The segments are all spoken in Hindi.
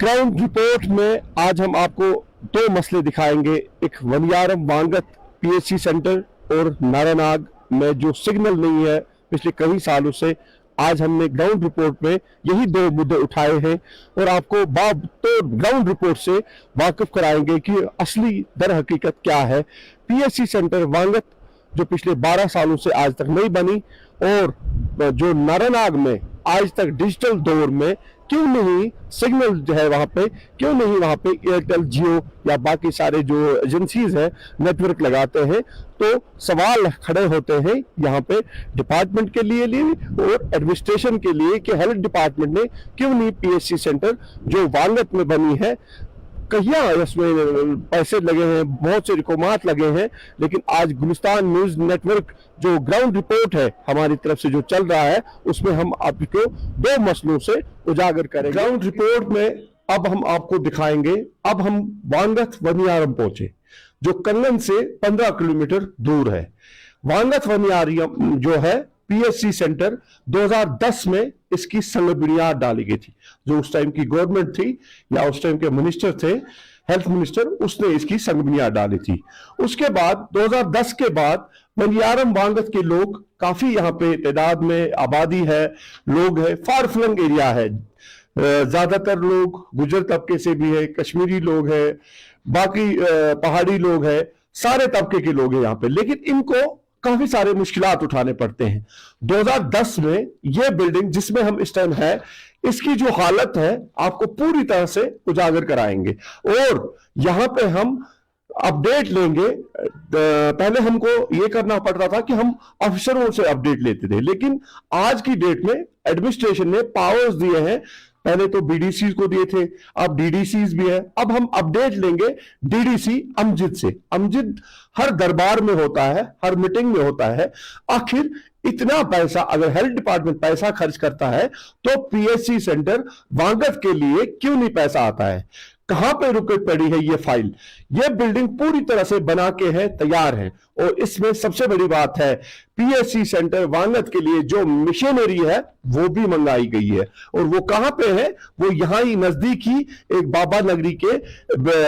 ग्राउंड रिपोर्ट में आज हम आपको दो मसले दिखाएंगे। एक वनियारम वांगत पीएचसी सेंटर और नारानाग में जो सिग्नल नहीं है पिछले कई सालों से। आज हमने ग्राउंड रिपोर्ट में यही दो मुद्दे उठाए हैं और आपको तो ग्राउंड रिपोर्ट से वाकिफ कराएंगे कि असली दर हकीकत क्या है। पीएचसी सेंटर वांगत जो पिछले 12 सालों से आज तक नहीं बनी, और जो नारानाग में आज तक डिजिटल दौर में क्यों नहीं सिग्नल जो है वहां पे, क्यों नहीं वहां पे एयरटेल, जियो या बाकी सारे जो एजेंसीज हैं नेटवर्क लगाते हैं। तो सवाल खड़े होते हैं यहाँ पे डिपार्टमेंट के लिए और एडमिनिस्ट्रेशन के लिए कि हेल्थ डिपार्टमेंट ने क्यों नहीं पीएचसी सेंटर जो वांगत में बनी है, कहिया इसमें पैसे लगे हैं, बहुत से रिकॉर्ड लगे हैं, लेकिन आज गुलिस्तान न्यूज नेटवर्क जो ग्राउंड रिपोर्ट है हमारी तरफ से जो चल रहा है उसमें हम आपको दो मसलों से उजागर करेंगे। ग्राउंड रिपोर्ट में अब हम आपको दिखाएंगे। अब हम वांगत वनियारम पहुंचे जो कन्नन से 15 किलोमीटर दूर है। वांगत वनियारम जो है पीएचसी सेंटर 2010 में इसकी संग बुनियाद डाली गई थी। जो उस टाइम की गवर्नमेंट थी या उस टाइम के मिनिस्टर थे, हेल्थ मिनिस्टर, उसने इसकी संग बुनियाद डाली थी। उसके बाद 2010 के बाद वनियारम वांगत के लोग काफी यहाँ पे तादाद में आबादी है, लोग है, फार फ्लंग एरिया है, ज्यादातर लोग गुजर तबके से भी है, कश्मीरी लोग है, बाकी पहाड़ी लोग है, सारे तबके के लोग हैं यहाँ पे, लेकिन इनको काफी सारे मुश्किलात उठाने पड़ते हैं। 2010 में यह बिल्डिंग जिसमें हम इस टाइम है, इसकी जो हालत है आपको पूरी तरह से उजागर कराएंगे और यहां पे हम अपडेट लेंगे। पहले हमको यह करना पड़ता था कि हम अफसरों से अपडेट लेते थे, लेकिन आज की डेट में एडमिनिस्ट्रेशन ने पावर्स दिए हैं। पहले तो बीडीसी को दिए थे, अब डीडीसी भी है। अब हम अपडेट लेंगे डीडीसी अमजद से। अमजद हर दरबार में होता है, हर मीटिंग में होता है। आखिर इतना पैसा अगर हेल्थ डिपार्टमेंट पैसा खर्च करता है तो पीएचसी सेंटर वांगत के लिए क्यों नहीं पैसा आता है? कहां पे रुके पड़ी है ये फाइल? ये बिल्डिंग पूरी तरह से बना के है, तैयार है, और इसमें सबसे बड़ी बात है पीएचसी सेंटर वांगत के लिए जो मशीनरी है वो भी मंगाई गई है। और वो कहां पे है? वो यहां ही नजदीक ही एक बाबा नगरी के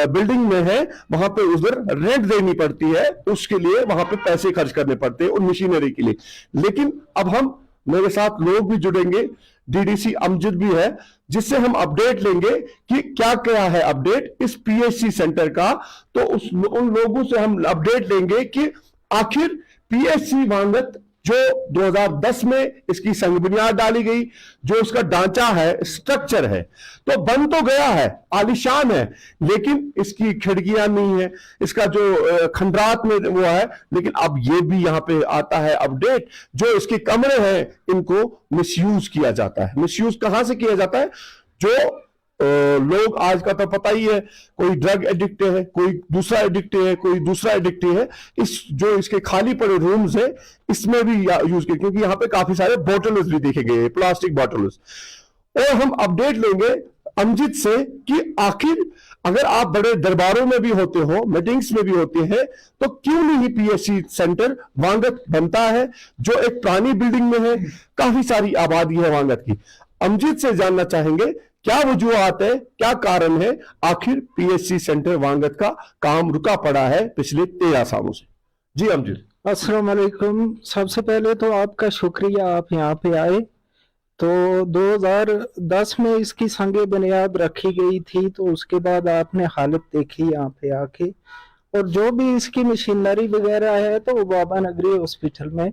बिल्डिंग में है। वहां पे उधर रेंट देनी पड़ती है, उसके लिए वहां पे पैसे खर्च करने पड़ते हैं उन मशीनरी के लिए। लेकिन अब हम, मेरे साथ लोग भी जुड़ेंगे, डीडीसी अमजद भी है, जिससे हम अपडेट लेंगे कि क्या क्या है अपडेट इस पीएचसी सेंटर का। तो उन लोगों से हम अपडेट लेंगे कि आखिर पीएचसी वांगत जो 2010 में इसकी संग बुनियाद डाली गई, जो इसका ढांचा है, स्ट्रक्चर है, तो बन तो गया है, आलीशान है, लेकिन इसकी खिड़कियां नहीं है, इसका जो खंडरात में वो है। लेकिन अब ये भी यहां पे आता है अपडेट, जो इसके कमरे हैं इनको मिसयूज किया जाता है। मिसयूज कहां से किया जाता है? जो लोग आज का तो पता ही है, कोई ड्रग एडिक्ट है, कोई दूसरा एडिक्ट है, कोई दूसरा एडिक्ट है। इस जो इसके खाली पड़े रूम्स है इसमें भी यूज किए, क्योंकि यहां पे काफी सारे बॉटल्स भी देखे गए, प्लास्टिक बॉटल्स। और हम अपडेट लेंगे अमजद से कि आखिर अगर आप बड़े दरबारों में भी होते हो, मीटिंग्स में भी होते हैं, तो क्यों नहीं पीएचसी सेंटर वांगत बनता है, जो एक पुरानी बिल्डिंग में है, काफी सारी आबादी है वांगत की। अमजद से जानना चाहेंगे क्या वजूहत है, क्या कारण है आखिर पीएचसी सेंटर वांगत का काम रुका पड़ा है पिछले 13 सालों से। जी अमजद। अस्सलाम वालेकुम। सबसे पहले तो आपका शुक्रिया, आप यहाँ पे आए। तो 2010 में इसकी संगे बुनियाद रखी गई थी, तो उसके बाद आपने हालत देखी यहाँ पे आके, और जो भी इसकी मशीनरी वगैरह है तो वो बाबा नगरी हॉस्पिटल में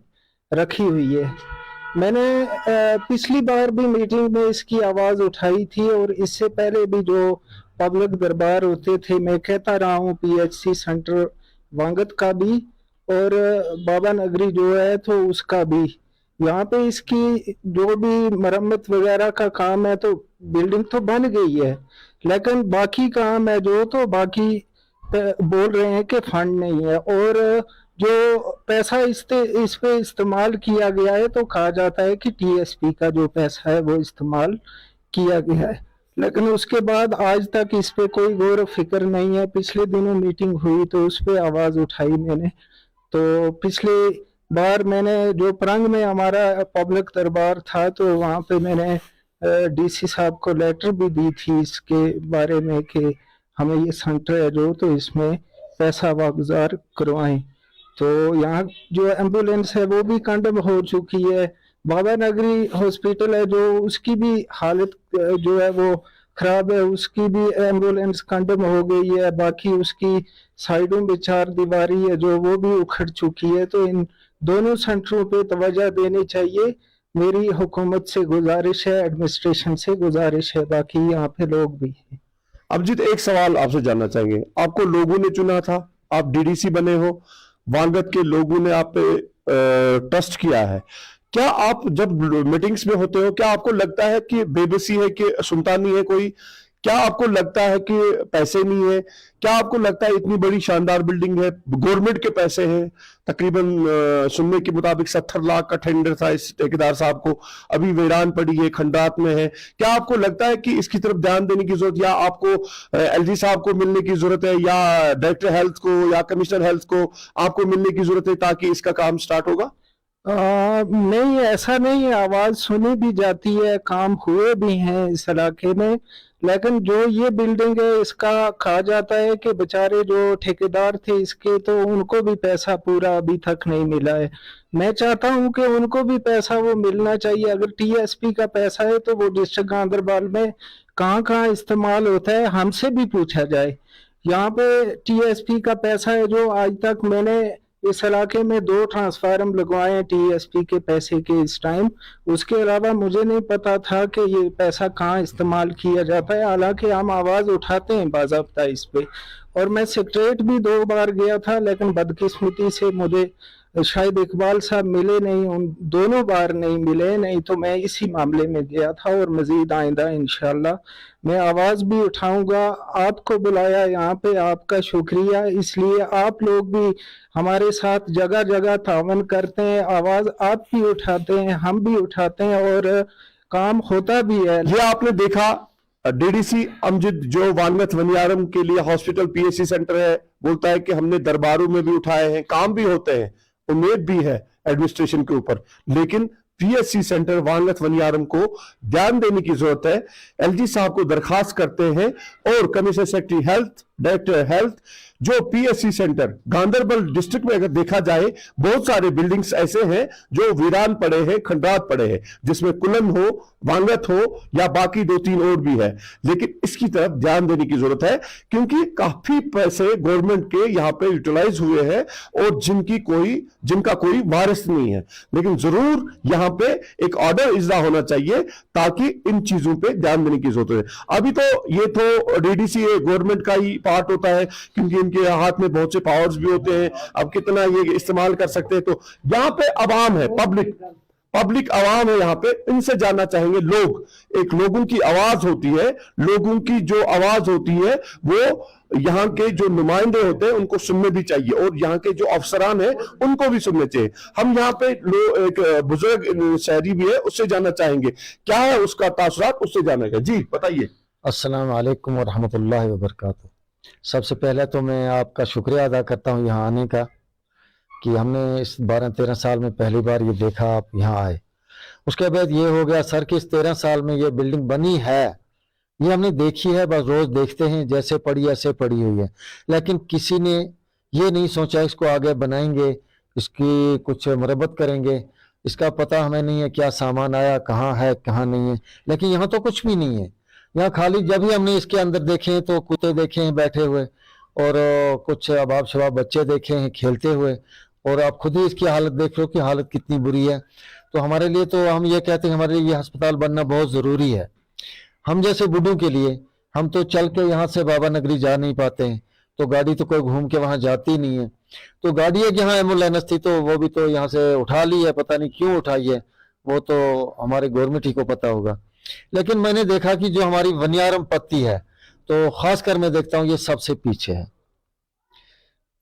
रखी हुई है। मैंने पिछली बार भी मीटिंग में इसकी आवाज़ उठाई थी, और इससे पहले भी जो पब्लिक दरबार होते थे मैं कहता रहा हूँ पीएचसी सेंटर वांगत का भी और बाबा नगरी जो है तो उसका भी। यहाँ पे इसकी जो भी मरम्मत वगैरह का काम है, तो बिल्डिंग तो बन गई है, लेकिन बाकी काम है जो, तो बाकी बोल रहे हैं कि फंड नहीं है, और जो पैसा इस पे इस्तेमाल किया गया है तो कहा जाता है कि टीएसपी का जो पैसा है वो इस्तेमाल किया गया है, लेकिन उसके बाद आज तक इस पे कोई गौर फिक्र नहीं है। पिछले दिनों मीटिंग हुई तो उस पे आवाज़ उठाई मैंने। तो पिछले बार मैंने जो परंग में हमारा पब्लिक दरबार था, तो वहाँ पे मैंने डीसी साहब को लेटर भी दी थी इसके बारे में कि हमें ये सेंटर है जो, तो इसमें पैसा वागुजार करवाएं। तो यहाँ जो एम्बुलेंस है वो भी कंडम हो चुकी है। बाबा नगरी हॉस्पिटल है जो, उसकी भी हालत जो है वो खराब है, उसकी भी एम्बुलेंस कंडम हो गई है। बाकी उसकी साइडों में चार दीवारी है जो, वो भी उखड़ चुकी है। तो इन दोनों सेंटरों पे तवज्जो देनी चाहिए। मेरी हुकूमत से गुजारिश है, एडमिनिस्ट्रेशन से गुजारिश है, बाकी यहाँ पे लोग भी हैं। अभिजीत, एक सवाल आपसे जानना चाहेंगे। आपको लोगों ने चुना था, आप डीडीसी बने हो, वांगत के लोगों ने आप पे ट्रस्ट किया है। क्या आप जब मीटिंग्स में होते हो, क्या आपको लगता है कि बेबसी है, कि सुनता नहीं है कोई? क्या आपको लगता है कि पैसे नहीं है? क्या आपको लगता है इतनी बड़ी शानदार बिल्डिंग है, गवर्नमेंट के पैसे हैं, तकरीबन सुनने के मुताबिक 70 लाख का टेंडर था इस ठेकेदार साहब को, अभी वीरान पड़ी है, खंडात में है। क्या आपको लगता है कि इसकी तरफ ध्यान देने की जरूरत, या आपको एलजी साहब को मिलने की जरूरत है, या डायरेक्टर हेल्थ को या कमिश्नर हेल्थ को आपको मिलने की जरूरत है ताकि इसका काम स्टार्ट होगा? नहीं, ऐसा नहीं है। आवाज सुनी भी जाती है, काम हुए भी हैं इस इलाके में, लेकिन जो ये बिल्डिंग है इसका कहा जाता है कि बेचारे जो ठेकेदार थे इसके, तो उनको भी पैसा पूरा अभी तक नहीं मिला है। मैं चाहता हूं कि उनको भी पैसा वो मिलना चाहिए। अगर टीएसपी का पैसा है तो वो डिस्ट्रिक्ट गांधरबल में कहाँ कहाँ इस्तेमाल होता है हमसे भी पूछा जाए। यहाँ पे टीएसपी का पैसा है जो, आज तक मैंने इस इलाके में 2 ट्रांसफार्मर लगवाए हैं टीएसपी के पैसे के इस टाइम। उसके अलावा मुझे नहीं पता था कि ये पैसा कहाँ इस्तेमाल किया जाता है, हालांकि हम आवाज उठाते हैं बाज़ाब्ता इस पे। और मैं सेक्रेटरीट भी 2 बार गया था, लेकिन बदकिस्मती से मुझे शायद इकबाल साहब मिले नहीं, उन दोनों बार नहीं मिले। नहीं तो मैं इसी मामले में गया था, और मजीद आइंदा इंशाल्लाह मैं आवाज भी उठाऊंगा। आपको बुलाया यहाँ पे, आपका शुक्रिया। इसलिए आप लोग भी हमारे साथ जगह जगह तावन करते हैं, आवाज आप भी उठाते हैं, हम भी उठाते हैं, और काम होता भी है। ये आपने देखा, डीडीसी अमजद जो वानगत वनियारम के लिए हॉस्पिटल पीएचसी सेंटर है, बोलता है कि हमने दरबारों में भी उठाए हैं, काम भी होते हैं, उम्मीद भी है एडमिनिस्ट्रेशन के ऊपर, लेकिन पीएचसी सेंटर वानगत वनियारम को ध्यान देने की जरूरत है। एलजी साहब को दरखास्त करते हैं, और commissioner secretary health, director health, जो पीएचसी सेंटर गांधरबल डिस्ट्रिक्ट में अगर देखा जाए, बहुत सारे बिल्डिंग्स ऐसे हैं जो वीरान पड़े हैं, खंडात पड़े हैं, जिसमें कुलन हो, वांगत हो, या बाकी 2-3 और भी है। लेकिन इसकी तरफ ध्यान देने की जरूरत है, क्योंकि काफी पैसे गवर्नमेंट के यहाँ पे यूटिलाइज हुए हैं, और जिनका कोई वारिस नहीं है। लेकिन जरूर यहाँ पे एक ऑर्डर इजरा होना चाहिए, ताकि इन चीजों पे ध्यान देने की जरूरत है। अभी तो ये तो डीडीसी गवर्नमेंट का ही पार्ट होता है, क्योंकि इनके हाथ में बहुत से पावर्स भी होते हैं, अब कितना ये इस्तेमाल कर सकते हैं। तो यहाँ पे अवाम है, पब्लिक आवाम है, यहाँ पे इनसे जानना चाहेंगे। लोगों की आवाज होती है, लोगों की जो आवाज होती है वो यहाँ के जो नुमाइंदे होते हैं उनको सुनने भी चाहिए, और यहाँ के जो अफसरान हैं उनको भी सुनने चाहिए। हम यहाँ पे एक बुजुर्ग शहरी भी है, उससे जानना चाहेंगे क्या है उसका तासुरात, उससे जानेगा। जी बताइए। अस्सलाम वालेकुम व रहमतुल्लाहि व बरकातुहू। सबसे पहले तो मैं आपका शुक्रिया अदा करता हूँ यहाँ आने का, कि हमने इस 12-13 साल में पहली बार ये देखा आप यहाँ आए। उसके बाद ये हो गया सर कि इस 13 साल में ये बिल्डिंग बनी है, ये हमने देखी है, बस रोज देखते हैं, जैसे पड़ी ऐसे पड़ी हुई है, लेकिन किसी ने ये नहीं सोचा इसको आगे बनाएंगे, इसकी कुछ मरम्मत करेंगे। इसका पता हमें नहीं है क्या सामान आया, कहाँ है कहाँ नहीं है। लेकिन यहाँ तो कुछ भी नहीं है, यहाँ खाली जब भी हमने इसके अंदर देखे तो कुत्ते देखे हैं बैठे हुए, और कुछ अबाब शबाब बच्चे देखे हैं खेलते हुए, और आप खुद ही इसकी हालत देख लो कि हालत कितनी बुरी है। तो हमारे लिए तो हम ये कहते हैं हमारे लिए ये अस्पताल बनना बहुत ज़रूरी है। हम जैसे बूढ़ों के लिए, हम तो चल के यहाँ से बाबा नगरी जा नहीं पाते हैं, तो गाड़ी तो कोई घूम के वहाँ जाती नहीं है। तो गाड़ी एक यहाँ एम्बुलेंस थी, तो वो भी तो यहाँ से उठा ली है, पता नहीं क्यों उठाई है, वो तो हमारे गवर्नमेंट ही को पता होगा। लेकिन मैंने देखा कि जो हमारी वनियारम पत्ती है, तो खासकर मैं देखता हूँ ये सबसे पीछे है।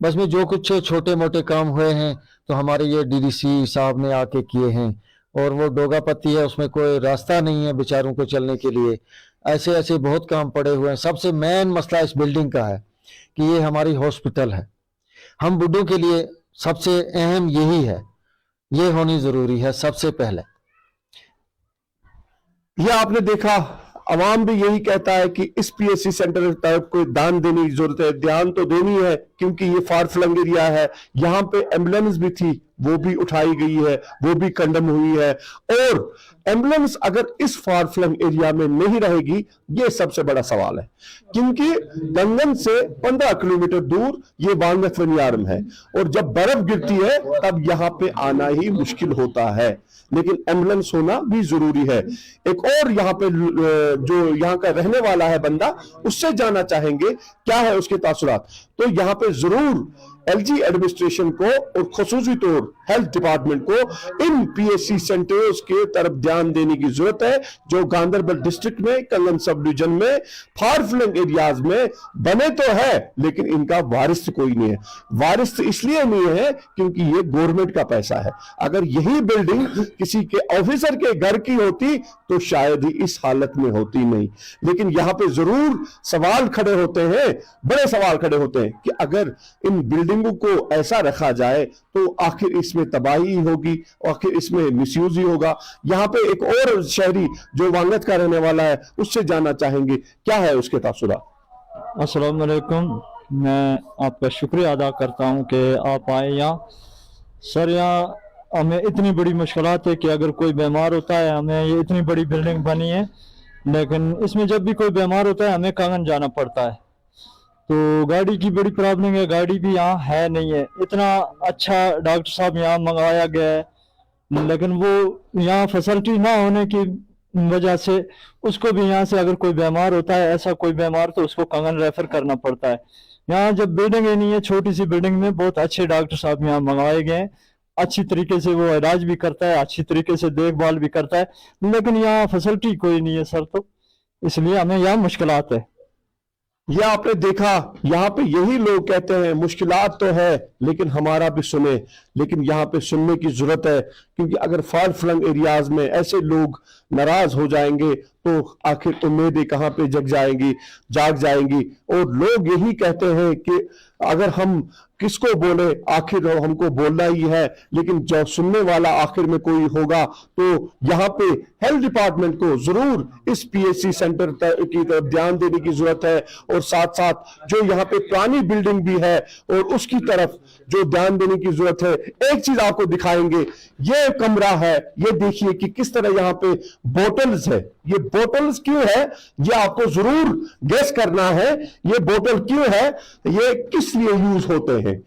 बस में जो कुछ छोटे मोटे काम हुए हैं तो हमारे ये डीडीसी साहब ने आके किए हैं, और वो डोगा पत्ती है, उसमें कोई रास्ता नहीं है बेचारों को चलने के लिए। ऐसे ऐसे बहुत काम पड़े हुए हैं। सबसे मेन मसला इस बिल्डिंग का है कि ये हमारी हॉस्पिटल है, हम बुढ़ों के लिए सबसे अहम यही है, ये होनी जरूरी है सबसे पहले। ये आपने देखा, अवाम भी यही कहता है कि इस पीएचसी सेंटर की तरफ कोई दान देने की जरूरत है, ध्यान तो देनी है, क्योंकि ये फार फ्लंग एरिया है। यहाँ पे एम्बुलेंस भी थी, वो भी उठाई गई है, वो भी कंडम हुई है। और एम्बुलेंस अगर इस फार फ्लंग एरिया में नहीं रहेगी, ये सबसे बड़ा सवाल है, क्योंकि गंगन से 15 किलोमीटर दूर ये वांगत वनियारम है, और जब बर्फ गिरती है तब यहाँ पे आना ही मुश्किल होता है, लेकिन एम्बुलेंस होना भी जरूरी है। एक और यहाँ पे जो यहाँ का रहने वाला है बंदा, उससे जानना चाहेंगे क्या है उसके तासुरात। तो यहाँ पे जरूर एलजी एडमिनिस्ट्रेशन को और खुसूसी तौर हेल्थ डिपार्टमेंट को इन पीएचसी सेंटर्स के तरफ ध्यान देने की जरूरत है, जो गांधरबल डिस्ट्रिक्ट में कंगन सब डिवीजन में फार फ्लंग एरियाज में बने तो है, लेकिन इनका वारिस कोई नहीं है। वारिस इसलिए नहीं है क्योंकि ये गवर्नमेंट का पैसा है। अगर यही बिल्डिंग किसी के ऑफिसर के घर की होती तो शायद ही इस हालत में होती नहीं। लेकिन यहाँ पे जरूर सवाल खड़े होते हैं, बड़े सवाल खड़े होते हैं कि अगर इन बिल्डिंगों को ऐसा रखा जाए तो आखिर इसमें तबाही होगी, आखिर इसमें मिसयूज ही होगा। यहाँ पे एक और शहरी जो वांगत का रहने वाला है, उससे जानना चाहेंगे क्या है उसके तासुरा। अस्सलाम वालेकुम, मैं आपका शुक्रिया अदा करता हूँ कि आप आए यहाँ। सर, यहाँ हमें इतनी बड़ी मुश्किलात है कि अगर कोई बीमार होता है, हमें ये इतनी बड़ी बिल्डिंग बनी है, लेकिन इसमें जब भी कोई बीमार होता है हमें कांगन जाना पड़ता है। तो गाड़ी की बड़ी प्रॉब्लम है, गाड़ी भी यहाँ है नहीं है। इतना अच्छा डॉक्टर साहब यहाँ मंगाया गया है, लेकिन वो यहाँ फैसिलिटी ना होने की वजह से उसको भी यहाँ से अगर कोई बीमार होता है, ऐसा कोई बीमार, तो उसको कांगन रेफर करना पड़ता है। यहाँ जब बिल्डिंग ही नहीं है, छोटी सी बिल्डिंग में बहुत अच्छे डॉक्टर साहब यहाँ मंगाए गए हैं, अच्छी तरीके से वो इलाज भी करता है, अच्छी तरीके से देखभाल भी करता है, लेकिन यहाँ फैसिलिटी कोई नहीं है सर, तो इसलिए हमें यहाँ मुश्किलात है। ये आपने देखा, यहाँ पे यही लोग कहते हैं मुश्किलात तो है, लेकिन हमारा भी सुने। लेकिन यहाँ पे सुनने की जरूरत है, क्योंकि अगर फार फ्लंग एरियाज में ऐसे लोग नाराज हो जाएंगे तो आखिर उम्मीदें कहाँ पे जाग जाएंगी। और लोग यही कहते हैं कि अगर हम किसको बोले, आखिर हमको बोलना ही है, लेकिन जो सुनने वाला आखिर में कोई होगा। तो यहाँ पे हेल्थ डिपार्टमेंट को जरूर इस पीएचसी सेंटर की तरफ ध्यान देने की जरूरत है, और साथ साथ जो यहाँ पे पुरानी बिल्डिंग भी है और उसकी तरफ जो ध्यान देने की जरूरत है। एक चीज आपको दिखाएंगे, ये कमरा है, ये देखिए कि किस तरह यहाँ पे बोटल्स है। ये बोटल्स क्यों है, ये आपको जरूर गेस करना है। ये बोतल क्यों है, ये किस लिए यूज होते हैं।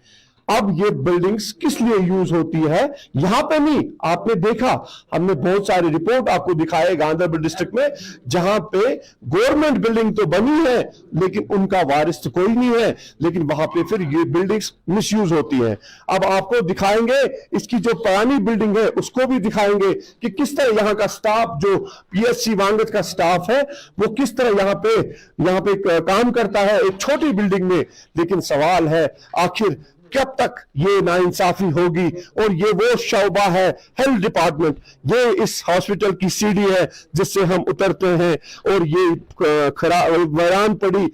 अब ये बिल्डिंग्स किस लिए यूज होती है, यहां पे नहीं, आपने देखा, हमने बहुत सारी रिपोर्ट आपको दिखाए गांधरबल डिस्ट्रिक्ट में, जहां पे गवर्नमेंट बिल्डिंग तो बनी है लेकिन उनका वारिस तो कोई नहीं है, लेकिन वहां पे फिर ये बिल्डिंग्स मिसयूज होती है। अब आपको दिखाएंगे इसकी जो पुरानी बिल्डिंग है, उसको भी दिखाएंगे कि किस तरह यहाँ का स्टाफ, जो पीएचसी वांगत का स्टाफ है, वो किस तरह यहाँ पे काम करता है एक छोटी बिल्डिंग में। लेकिन सवाल है आखिर कब तक ये नाइंसाफी होगी। और ये वो शौबा है हेल्थ डिपार्टमेंट, ये इस हॉस्पिटल की सीढ़ी है जिससे हम उतरते हैं, और ये वीरान पड़ी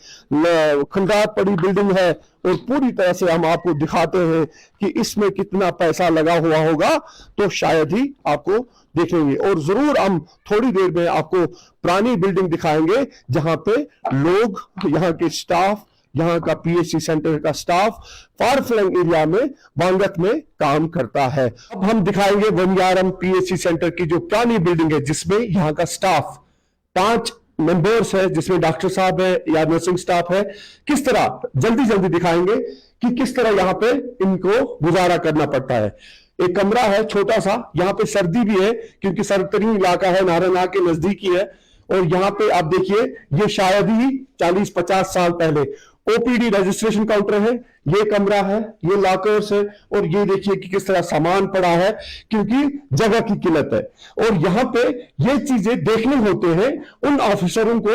खंडात पड़ी बिल्डिंग है, और पूरी तरह से हम आपको दिखाते हैं कि इसमें कितना पैसा लगा हुआ होगा, तो शायद ही आपको देखेंगे। और जरूर हम थोड़ी देर में आपको पुरानी बिल्डिंग दिखाएंगे जहां पे लोग, यहाँ के स्टाफ, यहाँ का पीएचसी सेंटर का स्टाफ फार फ्लंग एरिया में वांगत में काम करता है। अब हम दिखाएंगे वनियारम पीएचसी सेंटर की जो पुरानी बिल्डिंग है, जिसमें यहाँ का स्टाफ 5 मेंबर्स है, जिसमें डॉक्टर साहब है या नर्सिंग स्टाफ है। किस तरह जल्दी दिखाएंगे कि किस तरह यहाँ पे इनको गुजारा करना पड़ता है। एक कमरा है छोटा सा, यहाँ पे सर्दी भी है क्योंकि सरतरीन इलाका है, नारायणनाग के नजदीकी है। और यहाँ पे आप देखिए, ये शायद ही 40-50 साल पहले ओपीडी रजिस्ट्रेशन काउंटर है, ये कमरा है, ये लॉकर्स है, और ये देखिए कि किस तरह सामान पड़ा है, क्योंकि जगह की किल्लत है। और यहाँ पे ये चीजें देखने होते हैं उन ऑफिसरों को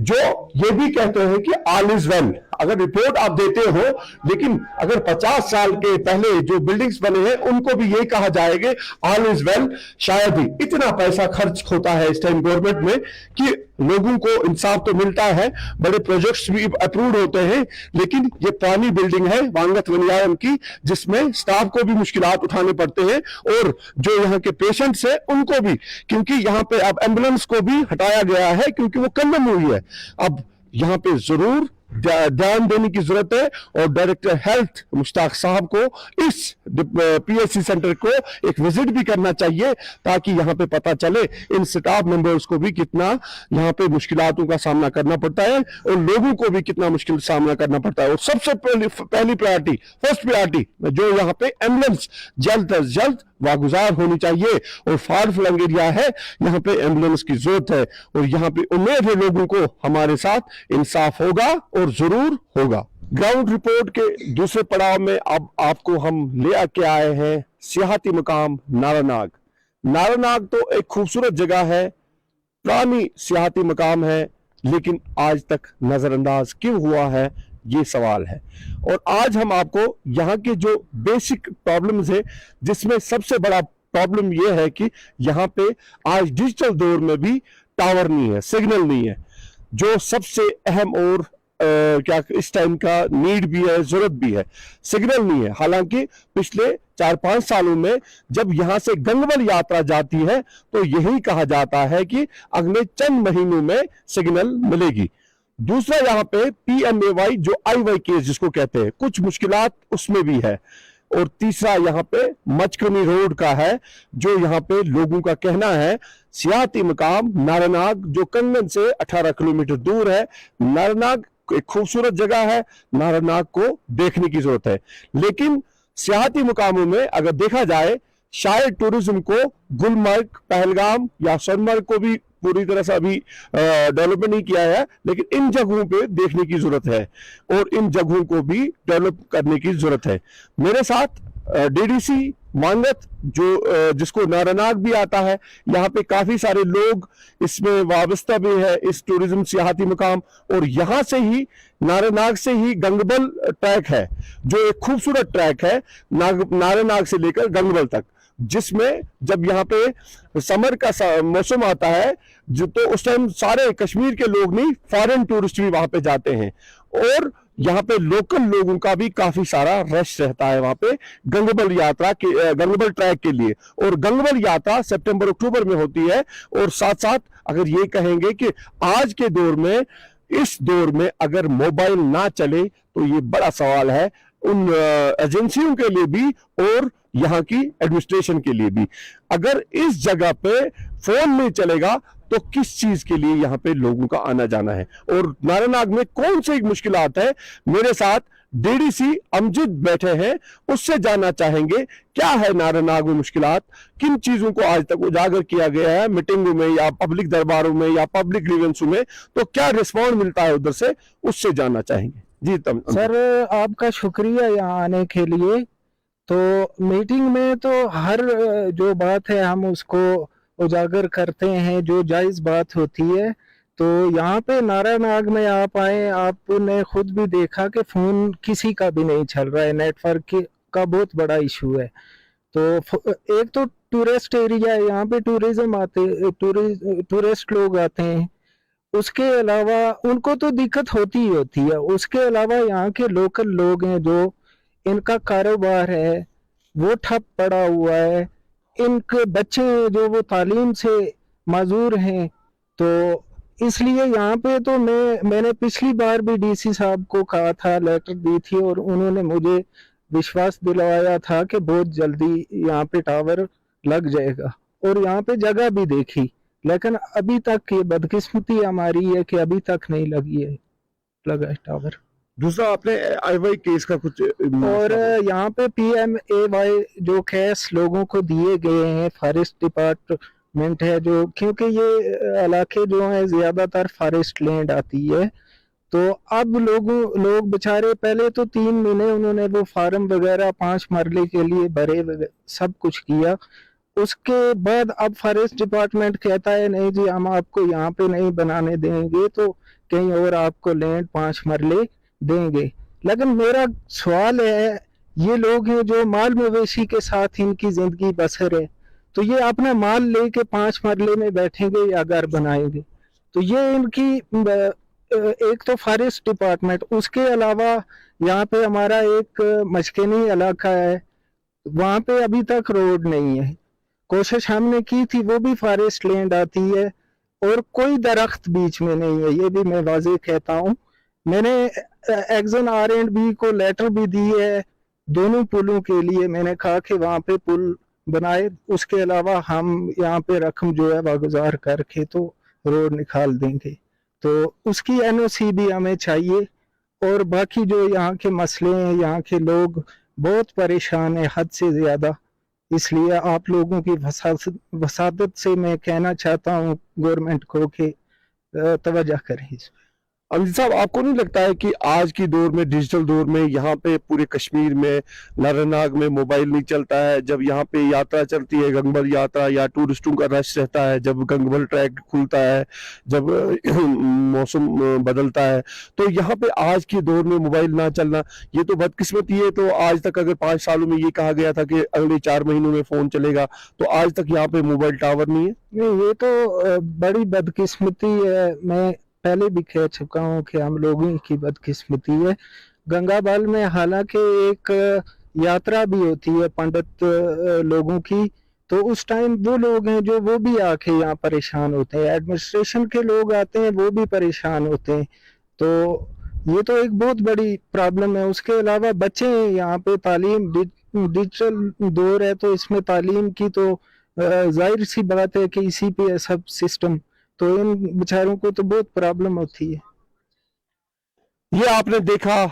जो ये भी कहते हैं कि ऑल इज वेल। अगर रिपोर्ट आप देते हो, लेकिन अगर 50 साल के पहले जो बिल्डिंग्स बने हैं उनको भी ये कहा जाएगा ऑल इज वेल। शायद ही इतना पैसा खर्च होता है इस टाइम गवर्नमेंट में कि लोगों को इंसाफ तो मिलता है, बड़े प्रोजेक्ट्स भी अप्रूव होते हैं, लेकिन ये पुरानी बिल्डिंग है वांगत वनियारम की, जिसमें स्टाफ को भी मुश्किलात उठाने पड़ते हैं और जो यहाँ के पेशेंट्स हैं उनको भी, क्योंकि यहाँ पे अब एम्बुलेंस को भी हटाया गया है क्योंकि वो कम हुई है। अब यहाँ पे जरूर ध्यान देने की जरूरत है और डायरेक्टर हेल्थ मुश्ताक साहब को इस पीएचसी सेंटर को एक विजिट भी करना चाहिए ताकि यहाँ पे पता चले इन स्टाफ मेंबर्स को भी कितना यहाँ पे मुश्किलातों का सामना करना पड़ता है और लोगों को भी कितना मुश्किल सामना करना पड़ता है। और सबसे पहली प्रायोरिटी, फर्स्ट प्रायोरिटी जो यहाँ पे एम्बुलेंस जल्द अज जल्द वागुजार होनी चाहिए और फार फ्लंग एरिया है, यहाँ पे एम्बुलेंस की जरूरत है और यहाँ पे उम्मीद है लोगों को हमारे साथ इंसाफ होगा और जरूर होगा। ग्राउंड रिपोर्ट के दूसरे पड़ाव में अब आपको हम ले आके आए हैं सियाहती मकाम नारानाग। नारानाग तो एक खूबसूरत जगह है, पुरानी सियाहती मकाम है, लेकिन आज तक नजरअंदाज क्यों हुआ है ये सवाल है। और आज हम आपको यहाँ के जो बेसिक प्रॉब्लम्स है, जिसमें सबसे बड़ा प्रॉब्लम ये है कि यहाँ पे आज डिजिटल दौर में भी टावर नहीं है, सिग्नल नहीं है, जो सबसे अहम और क्या इस टाइम का नीड भी है, जरूरत भी है। सिग्नल नहीं है, हालांकि पिछले 4-5 सालों में जब यहां से गंगबल यात्रा जाती है तो यही कहा जाता है कि अगले चंद महीनों में सिग्नल मिलेगी। दूसरा यहाँ पे PMAY जो IY केस जिसको कहते हैं, कुछ मुश्किलात उसमें भी है। और तीसरा यहाँ पे मचकनी रोड का है, जो यहाँ पे लोगों का कहना है सियाहती मकाम नारानाग जो कंगन से 18 किलोमीटर दूर है। नारानाग एक खूबसूरत जगह है, नारानाग को देखने की जरूरत है, लेकिन सियाहती मकामों में अगर देखा जाए शायद टूरिज्म को गुलमर्ग, पहलगाम या सोनमर्ग को भी पूरी तरह से अभी डेवलपमेंट नहीं किया है, लेकिन इन जगहों पे देखने की जरूरत है और इन जगहों को भी डेवलप करने की जरूरत है। मेरे साथ DDC वांगत जो जिसको नारानाग भी आता है, यहाँ पे काफी सारे लोग इसमें वाबस्ता भी है, इस टूरिज्म सियाहती मकाम। और यहाँ से ही नारानाग से ही गंगबल ट्रैक है, जो एक खूबसूरत ट्रैक है नारानाग से लेकर गंगबल तक, जिसमें जब यहाँ पे समर का मौसम आता है जो तो उस टाइम सारे कश्मीर के लोग नहीं, फॉरेन टूरिस्ट भी वहां पे जाते हैं और यहाँ पे लोकल लोगों का भी काफी सारा रश रहता है वहां पे गंगबल यात्रा के, गंगबल ट्रैक के लिए। और गंगबल यात्रा सितंबर-अक्टूबर में होती है। और साथ साथ अगर ये कहेंगे कि आज के दौर में, इस दौर में अगर मोबाइल ना चले तो ये बड़ा सवाल है उन एजेंसियों के लिए भी और यहाँ की एडमिनिस्ट्रेशन के लिए भी। अगर इस जगह पे फोन नहीं चलेगा तो किस चीज के लिए यहाँ पे लोगों का आना जाना है और नारानाग में कौन सी मुश्किलात है। मेरे साथ DDC अमजद बैठे हैं, उससे जानना चाहेंगे क्या है नारानाग में मुश्किलात, किन चीजों को आज तक उजागर किया गया है मीटिंगों में या पब्लिक दरबारों में या पब्लिक ग्रीवेंसों में, तो क्या रिस्पॉन्ड मिलता है उधर से, उससे जानना चाहेंगे। जी सर, आपका शुक्रिया यहाँ आने के लिए। तो मीटिंग में तो हर जो बात है हम उसको उजागर करते हैं, जो जायज बात होती है। तो यहाँ पे नारानाग में आप आए, आपने खुद भी देखा कि फोन किसी का भी नहीं चल रहा है, नेटवर्क का बहुत बड़ा इशू है। तो एक तो टूरिस्ट एरिया है, यहाँ पे टूरिज्म आते, टूरिस्ट लोग आते हैं, उसके अलावा उनको तो दिक्कत होती ही होती है। उसके अलावा यहाँ के लोकल लोग हैं, जो इनका कारोबार है वो ठप पड़ा हुआ है, इनके बच्चे जो वो तालीम से माजूर हैं। तो इसलिए यहाँ पे तो मैंने पिछली बार भी DC साहब को कहा था, लेटर दी थी, और उन्होंने मुझे विश्वास दिलवाया था कि बहुत जल्दी यहाँ पे टावर लग जाएगा, और यहाँ पे जगह भी देखी, लेकिन अभी तक ये बदकिस्मती हमारी है कि अभी तक नहीं लगा है टावर। दूसरा आपने IY केस का कुछ और यहाँ पे PMAY जो केस लोगों को दिए गए हैं, फॉरेस्ट डिपार्टमेंट है जो, क्योंकि ये इलाके जो हैं ज्यादातर फॉरेस्ट लैंड आती है। तो अब लोग बेचारे, पहले तो 3 महीने उन्होंने वो फार्म वगैरह 5 मरले के लिए भरे, सब कुछ किया। उसके बाद अब फॉरेस्ट डिपार्टमेंट कहता है नहीं जी, हम आपको यहाँ पे नहीं बनाने देंगे, तो कहीं और आपको लैंड 5 मरले देंगे। लेकिन मेरा सवाल है, ये लोग हैं जो माल मवेशी के साथ इनकी जिंदगी बसर है, तो ये अपना माल लेके 5 मरले में बैठेंगे या घर बनाएंगे? तो ये इनकी एक तो फॉरेस्ट डिपार्टमेंट, उसके अलावा यहाँ पे हमारा एक मशकनी इलाका है, वहाँ पे अभी तक रोड नहीं है। कोशिश हमने की थी, वो भी फॉरेस्ट लैंड आती है और कोई दरख्त बीच में नहीं है, ये भी मैं वाज़ेह कहता हूँ। मैंने एक्सन R&B को लेटर भी दी है दोनों पुलों के लिए। मैंने कहा कि वहाँ पे पुल बनाए, उसके अलावा हम यहाँ पे रकम जो है वागुजार करके तो रोड निकाल देंगे। तो उसकी NOC भी हमें चाहिए। और बाकी जो यहाँ के मसले हैं, यहाँ के लोग बहुत परेशान है हद से ज़्यादा, इसलिए आप लोगों की वसादत से मैं कहना चाहता हूँ गवर्नमेंट को कि तवज्जो करें इस पर। अमजद साहब, आपको नहीं लगता है कि आज की दौर में, डिजिटल दौर में, यहाँ पे पूरे कश्मीर में नारानाग में मोबाइल नहीं चलता है? जब यहाँ पे यात्रा चलती है, गंगबल यात्रा, या टूरिस्टों का रश रहता है, जब गंगबल ट्रैक खुलता है, जब मौसम बदलता है, तो यहाँ पे आज की दौर में मोबाइल ना चलना, ये तो बदकिस्मती है। तो आज तक अगर 5 सालों में ये कहा गया था कि अगले 4 महीनों में फोन चलेगा, तो आज तक यहाँ पे मोबाइल टावर नहीं है। नहीं, ये तो बड़ी बदकिस्मती है। मैं पहले भी कह चुका हूँ कि हम लोगों की बदकिस्मती है। गंगाबल में हालांकि एक यात्रा भी होती है पंडित लोगों की, तो उस टाइम वो लोग हैं जो वो भी आके यहाँ परेशान होते हैं, एडमिनिस्ट्रेशन के लोग आते हैं वो भी परेशान होते हैं। तो ये तो एक बहुत बड़ी प्रॉब्लम है। उसके अलावा बच्चे यहाँ पे तालीम, डिजिटल दौर है तो इसमें तालीम की तो जाहिर सी बात है कि इसी पे है सब सिस्टम, तो इन बेचारों को तो बहुत प्रॉब्लम होती है। ये आपने देखा,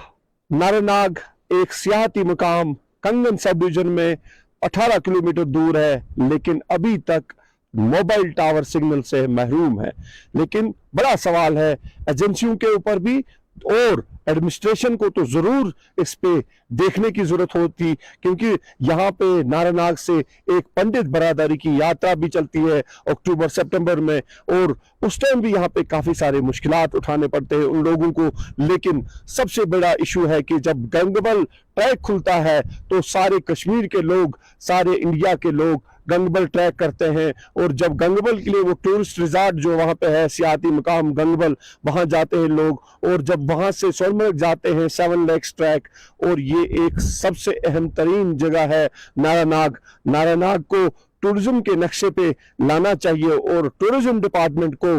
नारानाग एक सियाहती मुकाम कंगन सब डिवीजन में 18 किलोमीटर दूर है, लेकिन अभी तक मोबाइल टावर सिग्नल से महरूम है। लेकिन बड़ा सवाल है एजेंसियों के ऊपर भी, और एडमिनिस्ट्रेशन को तो जरूर इस पे देखने की जरूरत होती, क्योंकि यहाँ पे नारानाग से एक पंडित बरादरी की यात्रा भी चलती है अक्टूबर सितंबर में, और उस टाइम भी यहाँ पे काफी सारे मुश्किलात उठाने पड़ते हैं उन लोगों को। लेकिन सबसे बड़ा इशू है कि जब गंगबल ट्रैक खुलता है तो सारे कश्मीर के लोग, सारे इंडिया के लोग गंगबल ट्रैक करते हैं, और जब गंगबल के लिए वो टूरिस्ट रिजॉर्ट जो वहाँ पे है, सियाती मुकाम गंगबल, वहाँ जाते हैं लोग, और जब वहाँ से सोनमर्ग जाते हैं 7 लेक्स ट्रैक, और ये एक सबसे अहम तरीन जगह है नारानाग। नारानाग को टूरिज्म के नक्शे पे लाना चाहिए, और टूरिज्म डिपार्टमेंट को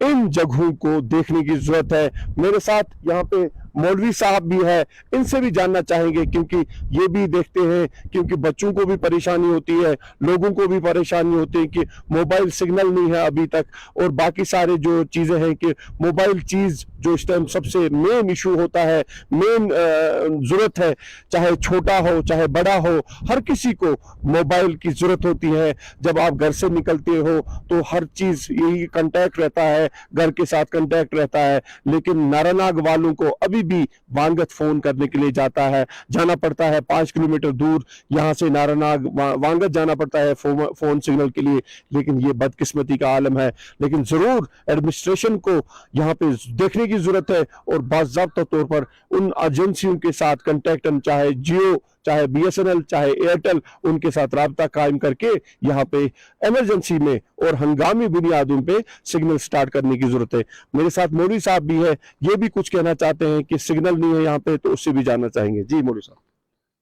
इन जगहों को देखने की जरूरत है। मेरे साथ यहाँ पे मौलवी साहब भी है, इनसे भी जानना चाहेंगे, क्योंकि ये भी देखते हैं, क्योंकि बच्चों को भी परेशानी होती है, लोगों को भी परेशानी होती है कि मोबाइल सिग्नल नहीं है अभी तक, और बाकी सारे जो चीजें हैं कि मोबाइल चीज जो इस टाइम सबसे मेन इशू होता है, मेन जरूरत है, चाहे छोटा हो चाहे बड़ा हो, हर किसी को मोबाइल की जरूरत होती है। जब आप घर से निकलते हो तो हर चीज यही कांटेक्ट रहता है, घर के साथ कांटेक्ट रहता है। लेकिन नारानाग वालों को अभी भी वांगत फोन करने के लिए जाना पड़ता है 5 किलोमीटर दूर, यहाँ से नारानाग वांगत जाना पड़ता है फोन सिग्नल के लिए। लेकिन ये बदकिस्मती का आलम है। लेकिन जरूर एडमिनिस्ट्रेशन को यहाँ पे देखने की जरूरत है, और बाज़ाब्ता तौर पर उन एजेंसियों के साथ कंटेक्ट, चाहे जियो, चाहे BSNL, चाहे एयरटेल, उनके साथ राब्ता कायम करके यहाँ पे इमरजेंसी में और हंगामी बुनियादों पे सिग्नल स्टार्ट करने की जरूरत है। मेरे साथ मौलवी साहब भी है, ये भी कुछ कहना चाहते हैं कि सिग्नल नहीं है यहाँ पे, तो उससे भी जानना चाहेंगे। जी मौलवी साहब।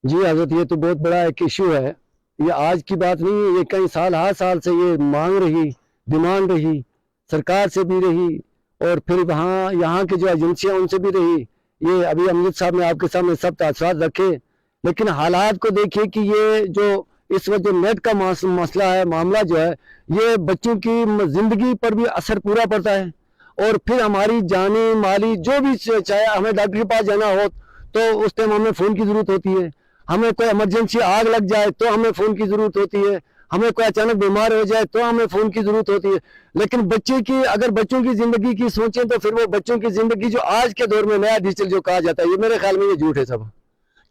जी हजरत, ये तो बहुत बड़ा एक इशू है, ये आज की बात नहीं है, ये कई साल, हर साल से ये मांग रही, डिमांड रही, सरकार से भी रही, और फिर वहाँ यहाँ की जो एजेंसियाँ उनसे भी रही। ये अभी अमजद साहब ने आपके सामने सब तासरात रखे, लेकिन हालात को देखिए कि ये जो इस वक्त जो नेट का मसला है, मामला जो है, ये बच्चों की जिंदगी पर भी असर पूरा पड़ता है, और फिर हमारी जानी माली जो भी, चाहे हमें डॉक्टर के पास जाना हो तो उस टाइम हमें फ़ोन की ज़रूरत होती है, हमें कोई इमरजेंसी आग लग जाए तो हमें फ़ोन की ज़रूरत होती है, हमें कोई अचानक बीमार हो जाए तो हमें फ़ोन की ज़रूरत होती है। लेकिन बच्चे की, अगर बच्चों की ज़िंदगी की सोचें तो फिर वो बच्चों की ज़िंदगी जो आज के दौर में नया डिजिटल जो कहा जाता है, ये मेरे ख्याल में ये झूठ है सब,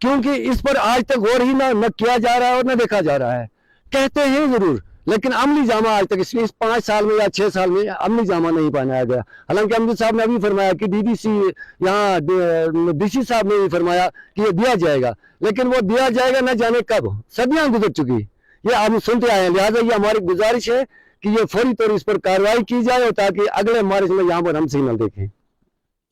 क्योंकि इस पर आज तक गौर ही ना किया जा रहा है और ना देखा जा रहा है। कहते हैं जरूर, लेकिन अमली जामा आज तक इस 5 साल में या 6 साल में अमली जामा नहीं पहनाया गया। हालांकि अमजद साहब ने अभी फरमाया कि DDC, यहाँ DC साहब ने भी फरमाया कि ये दिया जाएगा, लेकिन वो दिया जाएगा न जाने कब, सदियां गुजर चुकी, ये हम सुनते आए हैं। लिहाजा ये हमारी गुजारिश है कि ये फौरी तौर इस पर कार्रवाई की जाए, ताकि अगले मार्च में यहाँ पर हम सिग्नल देखें।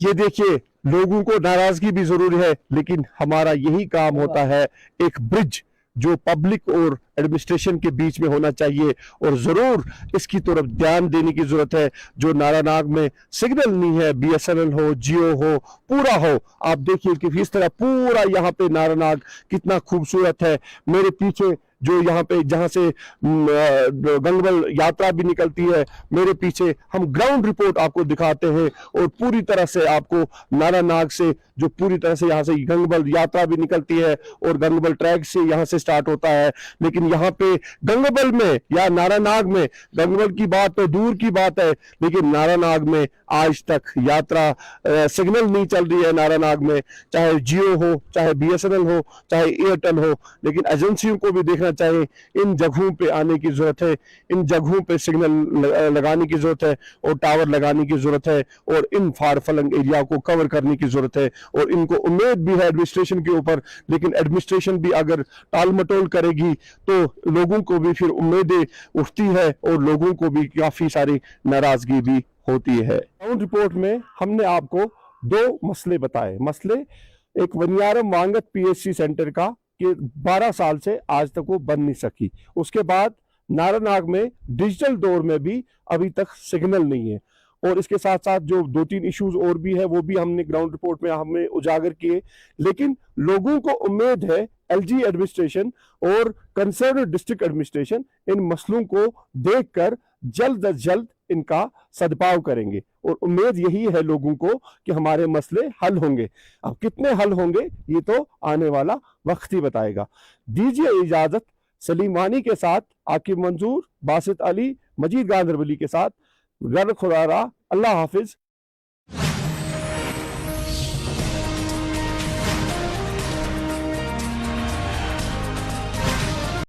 ये देखिए, लोगों को नाराजगी भी जरूरी है, लेकिन हमारा यही काम होता है, एक ब्रिज जो पब्लिक और एडमिनिस्ट्रेशन के बीच में होना चाहिए, और जरूर इसकी तरफ ध्यान देने की जरूरत है। जो नारानाग में सिग्नल नहीं है, बीएसएनएल हो, जियो हो, पूरा हो, आप देखिए कि इस तरह पूरा यहाँ पे नारानाग कितना खूबसूरत है। मेरे पीछे जो यहाँ पे जहाँ से गंगबल यात्रा भी निकलती है, मेरे पीछे हम ग्राउंड रिपोर्ट आपको दिखाते हैं, और पूरी तरह से आपको नारानाग से जो पूरी तरह से यहाँ से गंगबल यात्रा भी निकलती है, और गंगबल ट्रैक से यहाँ से स्टार्ट होता है। लेकिन यहाँ पे गंगबल में या नारानाग में, गंगबल की बात तो दूर की बात है, लेकिन नारानाग में आज तक यात्रा सिग्नल नहीं चल रही है। नारानाग में चाहे जियो हो, चाहे बीएसएनएल हो, चाहे एयरटेल हो, लेकिन एजेंसियों को भी देखना चाहिए, इन जगहों पे आने की जरूरत है, इन जगहों पे सिग्नल लगाने की जरूरत है, और टावर लगाने की जरूरत है, और इन फार फलंग एरिया को कवर करने की जरूरत है। और इनको उम्मीद भी है एडमिनिस्ट्रेशन के ऊपर, लेकिन एडमिनिस्ट्रेशन भी अगर टाल मटोल करेगी तो लोगों को भी फिर उम्मीदें उठती है, और लोगों को भी काफी सारी नाराजगी भी होती है। ग्राउंड रिपोर्ट में हमने आपको दो मसले बताए। मसले एक वनियारम वांगत पीएचसी सेंटर का कि 12 साल से आज तक वो बन नहीं सकी, उसके बाद नारानाग में डिजिटल दौर में भी अभी तक सिग्नल नहीं है, और इसके साथ साथ जो 2-3 इश्यूज और भी है वो भी हमने ग्राउंड रिपोर्ट में हमने उजागर किए। लेकिन लोगों को उम्मीद है एलजी एडमिनिस्ट्रेशन और कंसर्न डिस्ट्रिक्ट एडमिनिस्ट्रेशन इन मसलों को देखकर जल्द अज जल्द इनका सदुपयोग करेंगे, और उम्मीद यही है लोगों को कि हमारे मसले हल होंगे। अब कितने हल होंगे ये तो आने वाला वक्त ही बताएगा। दीजिए इजाजत, सलीम वानी के साथ आकिब मंजूर, बासित अली, मजीद गांधरबली के साथ, गर खुदारा, अल्लाह हाफिज।